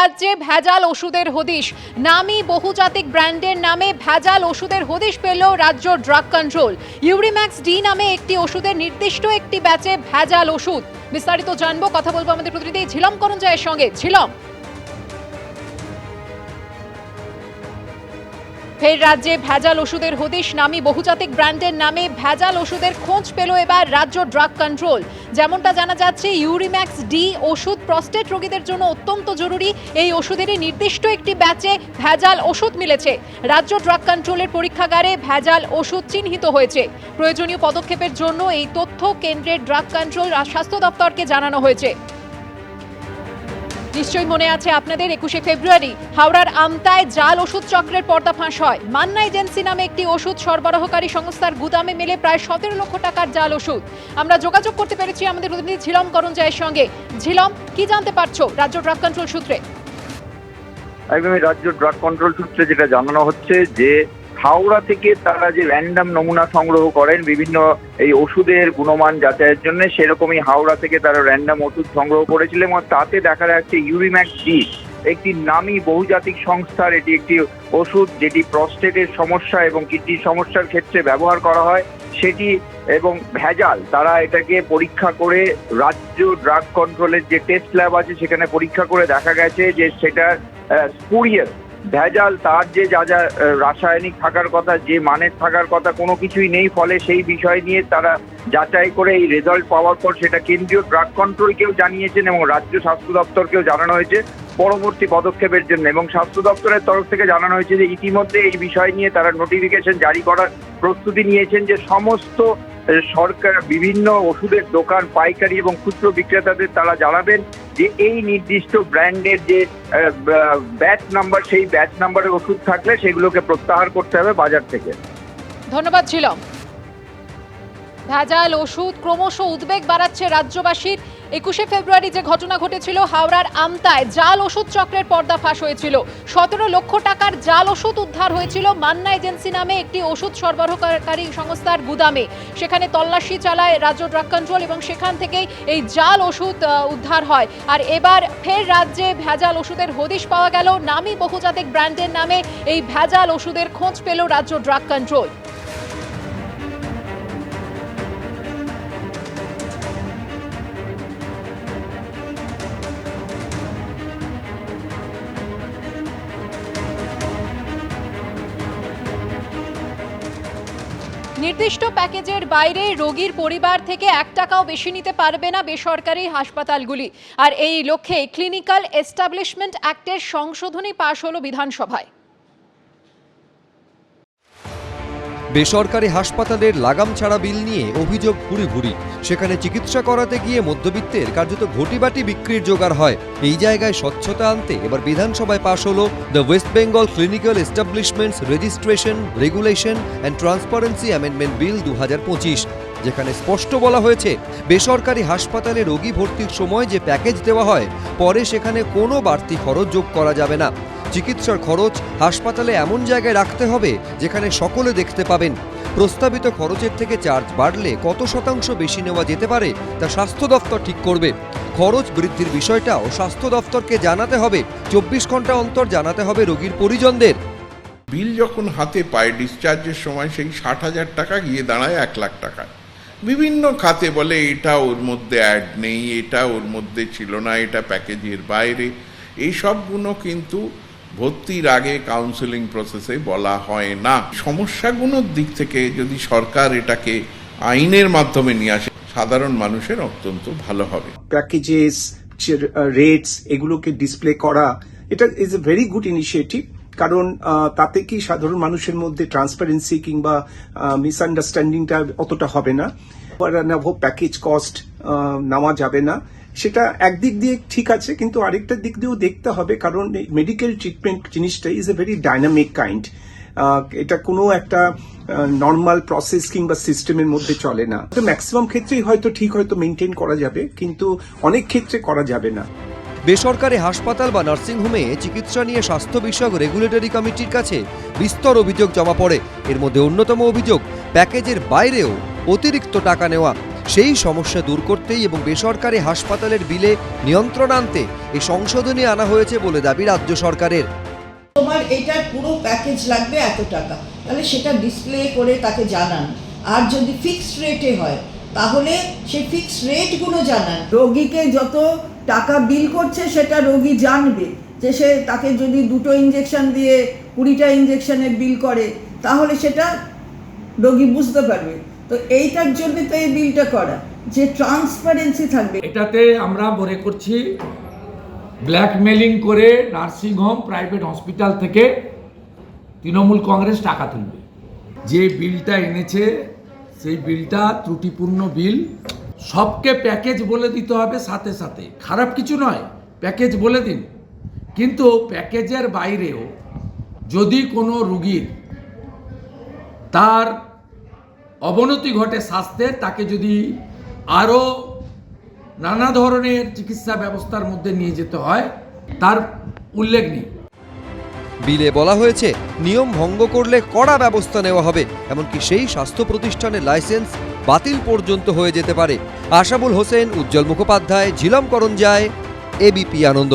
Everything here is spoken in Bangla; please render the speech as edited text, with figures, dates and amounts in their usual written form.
রাজ্যে ভেজাল ওষুধের হদিশ। নামী বহুজাতিক ব্র্যান্ডের নামে ভেজাল ওষুধের হদিশ পেল রাজ্য ড্রাগ কন্ট্রোল। ইউরিম্যাক্স ডি নামে একটি ওষুধের নির্দিষ্ট একটি ব্যাচে ভেজাল ওষুধ। বিস্তারিত জানবো, কথা বলবো আমাদের প্রতিনিধি ঝিলম করঞ্জয়ের সঙ্গে। ঝিলম, ফের রাজ্যে ভেজাল ওষুধের হদিশ। নামী বহুজাতিক ব্র্যান্ডের নামে ভেজাল ওষুধের খোঁজ পেল এবার রাজ্য ড্রাগ কন্ট্রোল। যেমনটা জানা যাচ্ছে, ইউরিম্যাক্স ডি ওষুধ প্রস্টেট রোগীদের জন্য অত্যন্ত জরুরি। এই ওষুধেরই নির্দিষ্ট একটি ব্যাচে ভেজাল ওষুধ মিলেছে। রাজ্য ড্রাগ কন্ট্রোলের পরীক্ষাগারে ভেজাল ওষুধ চিহ্নিত হয়েছে। প্রয়োজনীয় পদক্ষেপের জন্য এই তথ্য কেন্দ্রের ড্রাগ কন্ট্রোল আর স্বাস্থ্য দপ্তরকে জানানো হয়েছে। নিশ্চয়ই মনে আছে আপনাদের, 21শে ফেব্রুয়ারি হাওড়ার আমতায় জাল ওষুধ চক্রের পর্দাফাঁস হয়। মান্না এজেন্সি নামে একটি ওষুধ সরবরাহকারী সংস্থার গুদামে মেলে প্রায় 17 লক্ষ টাকার জাল ওষুধ। আমরা যোগাযোগ করতে পেরেছি আমাদের প্রতিনিধি ঝিলম করঞ্জয়ের সঙ্গে। ঝিলম, কি জানতে পারছো রাজ্য ড্রাগ কন্ট্রোল সূত্রে? একদমই, রাজ্য ড্রাগ কন্ট্রোল সূত্রে যেটা জানানো হচ্ছে যে হাওড়া থেকে তারা যে র্যান্ডম নমুনা সংগ্রহ করেন বিভিন্ন এই ওষুধের গুণমান যাচাইয়ের জন্য, সেরকমই হাওড়া থেকে তারা র্যান্ডম ওষুধ সংগ্রহ করেছিলেন এবং তাতে দেখা যাচ্ছে ইউরিম্যাক্স ডি একটি নামী বহুজাতিক সংস্থার এটি একটি ওষুধ যেটি প্রস্টেটের সমস্যা এবং কিডনির সমস্যার ক্ষেত্রে ব্যবহার করা হয় সেটি, এবং ভেজাল। তারা এটাকে পরীক্ষা করে রাজ্য ড্রাগ কন্ট্রোলের যে টেস্ট ল্যাব আছে সেখানে পরীক্ষা করে দেখা গেছে যে সেটা স্পুরিয়াস ভেজাল, তার যে যা যা রাসায়নিক থাকার কথা, যে মানের থাকার কথা, কোনো কিছুই নেই। ফলে সেই বিষয় নিয়ে তারা যাচাই করে এই রেজাল্ট পাওয়ার পর সেটা কেন্দ্রীয় ড্রাগ কন্ট্রোলকেও জানিয়েছেন এবং রাজ্য স্বাস্থ্য দপ্তরকেও জানানো হয়েছে পরবর্তী পদক্ষেপের জন্য। এবং স্বাস্থ্য দপ্তরের তরফ থেকে জানানো হয়েছে যে ইতিমধ্যে এই বিষয় নিয়ে তারা নোটিফিকেশন জারি করার প্রস্তুতি নিয়েছেন যে সমস্ত সরকার বিভিন্ন ওষুধের দোকান, পাইকারি এবং খুচরো বিক্রেতাদের তারা জানাবেন যে এই নির্দিষ্ট ব্র্যান্ডের যে ব্যাচ নাম্বার, সেই ব্যাচ নাম্বারের ওষুধ থাকলে সেগুলোকে প্রত্যাহার করতে হবে বাজার থেকে। ধন্যবাদ ঝিলম। ভেজাল ওষুধ ক্রমশ উদ্বেগ বাড়াচ্ছে রাজ্যবাসীর। 21শে ফেব্রুয়ারি যে ঘটনা ঘটেছিল হাওড়ার আমতায় জাল ওষুধ চক্রের পর্দাফাঁস হয়েছিল। 17 লক্ষ টাকার জাল ওষুধ উদ্ধার হয়েছিল মান্না এজেন্সি নামে একটি ওষুধ সরবরাহকারী সংস্থার গুদামে। সেখানে তল্লাশি চালায় রাজ্য ড্রাগ কন্ট্রোল এবং সেখান থেকেই এই জাল ওষুধ উদ্ধার হয়। আর এবার ফের রাজ্যে ভেজাল ওষুধের হদিশ পাওয়া গেল। নামী বহুজাতিক ব্র্যান্ডের নামে এই ভেজাল ওষুধের খোঁজ পেল রাজ্য ড্রাগ কন্ট্রোল। নির্দিষ্ট প্যাকেজের বাইরে রোগীর পরিবার থেকে 1 টাকাও বেশি নিতে পারবে না বেসরকারি হাসপাতালগুলি। আর এই লক্ষ্যে ক্লিনিক্যাল এস্টাবলিশমেন্ট অ্যাক্টের সংশোধনী পাশ হলো বিধানসভায়। বেসরকারি হাসপাতালের লাগাম ছাড়া বিল নিয়ে অভিযোগ ভুরি ভুরি। সেখানে চিকিৎসা করাতে গিয়ে মধ্যবিত্তের কার্যত ঘটিবাটি বিক্রির জোগাড় হয়। এই জায়গায় স্বচ্ছতা আনতে এবার বিধানসভায় পাশ হলো the West Bengal clinical establishments registration, regulation and transparency amendment bill 2025, যেখানে স্পষ্ট বলা হয়েছে বেসরকারি হাসপাতালে রোগী ভর্তির সময় যে প্যাকেজ দেওয়া হয় পরে সেখানে কোনো বাড়তি খরচ যোগ করা যাবে না। চিকিৎসার খরচ হাসপাতালে এমন জায়গায় রাখতে হবে যেখানে সকলে দেখতে পাবেন। প্রস্তাবিত খরচের থেকে চার্জ বাড়লে কত শতাংশ বেশি নেওয়া যেতে পারে তা স্বাস্থ্য দপ্তর ঠিক করবে। খরচ বৃদ্ধির বিষয়টাও স্বাস্থ্য দপ্তরকে জানাতে হবে। 24 ঘন্টা অন্তর জানাতে হবে রোগীর পরিজনদের। বিল যখন হাতে পায় ডিসচার্জের সময় সেই 60,000 টাকা গিয়ে দাঁড়ায় 1 লাখ টাকা। বিভিন্ন খাতে বলে এটা ওর মধ্যে অ্যাড নেই, এটা ওর মধ্যে ছিল না, এটা প্যাকেজের বাইরে। এই সবগুলো কিন্তু ভর্তির আগে কাউন্সেলিং প্রসেসে বলা হয় না। সমস্যাগুলোর দিক থেকে যদি সরকার এটাকে আইনের মাধ্যমে নিয়ে আসে সাধারণ মানুষের অত্যন্ত ভালো হবে। প্যাকেজেস, রেটস এগুলোকে ডিসপ্লে করা, এটা is a very good initiative. কারণ তাতে কি সাধারণ মানুষের মধ্যে ট্রান্সপারেন্সি কিংবা মিসআন্ডারস্ট্যান্ডিংটা অতটা হবে না। প্যাকেজ কস্ট নেওয়া যাবে না, সেটা একদিক দিয়ে ঠিক আছে, কিন্তু আরেকটা দিক দিয়েও দেখতে হবে। কারণ মেডিকেল ট্রিটমেন্ট জিনিসটা is a very dynamic kind. এটা কোনো একটা নর্মাল প্রসেস কিংবা সিস্টেমের মধ্যে চলে না। তো ম্যাক্সিমাম ক্ষেত্রেই হয়তো ঠিক হয়তো মেনটেন করা যাবে, কিন্তু অনেক ক্ষেত্রে করা যাবে না। বেসরকারি হাসপাতাল বা নার্সিংহোমে চিকিৎসা নিয়ে স্বাস্থ্য বিষয়ক রেগুলেটরি কমিটির কাছে বিস্তর অভিযোগ জমা পড়ে। এর মধ্যে অন্যতম অভিযোগ প্যাকেজের বাইরেও অতিরিক্ত টাকা নেওয়া। সেই সমস্যা দূর করতেই এবং বেসরকারি হাসপাতালের বিলে নিয়ন্ত্রণ আনতে এই সংশোধনী আনা হয়েছে বলে দাবি রাজ্য সরকারের। তোমার এটার পুরো প্যাকেজ লাগবে এত টাকা, তাহলে সেটা ডিসপ্লে করে তাকে জানান। আর যদি ফিক্সড রেটে হয় তাহলে সেই ফিক্সড রেটগুলো জানান। রোগীকে যত টাকা বিল করছে সেটা রোগী জানবে, যে সে তাকে যদি 2টো ইঞ্জেকশন দিয়ে 20টা ইঞ্জেকশনের বিল করে তাহলে সেটা রোগী বুঝতে পারবে। তো এইটার জন্য তো এই বিলটা করা, যে ট্রান্সপারেন্সি থাকবে। এটাতে আমরা মনে করছি ব্ল্যাকমেলিং করে নার্সিংহোম, প্রাইভেট হসপিটাল থেকে তৃণমূল কংগ্রেস টাকা তুলবে। যে বিলটা এনেছে সেই বিলটা ত্রুটিপূর্ণ বিল। সবকে প্যাকেজ বলে দিতে হবে, সাথে সাথে খারাপ কিছু নয়, প্যাকেজ বলে দিন, কিন্তু প্যাকেজের বাইরেও যদি কোনো রুগীর তার অবনতি ঘটে স্বাস্থ্যের, তাকে যদি আরও নানা ধরনের চিকিৎসা ব্যবস্থার মধ্যে নিয়ে যেতে হয়, তার উল্লেখ নেই। বিলে বলা হয়েছে নিয়ম ভঙ্গ করলে কড়া ব্যবস্থা নেওয়া হবে, এমনকি সেই স্বাস্থ্য প্রতিষ্ঠানের লাইসেন্স বাতিল পর্যন্ত হয়ে যেতে পারে। আশাবুল হোসেন, উজ্জ্বল মুখোপাধ্যায়, ঝিলম করঞ্জায়, এবিপি আনন্দ।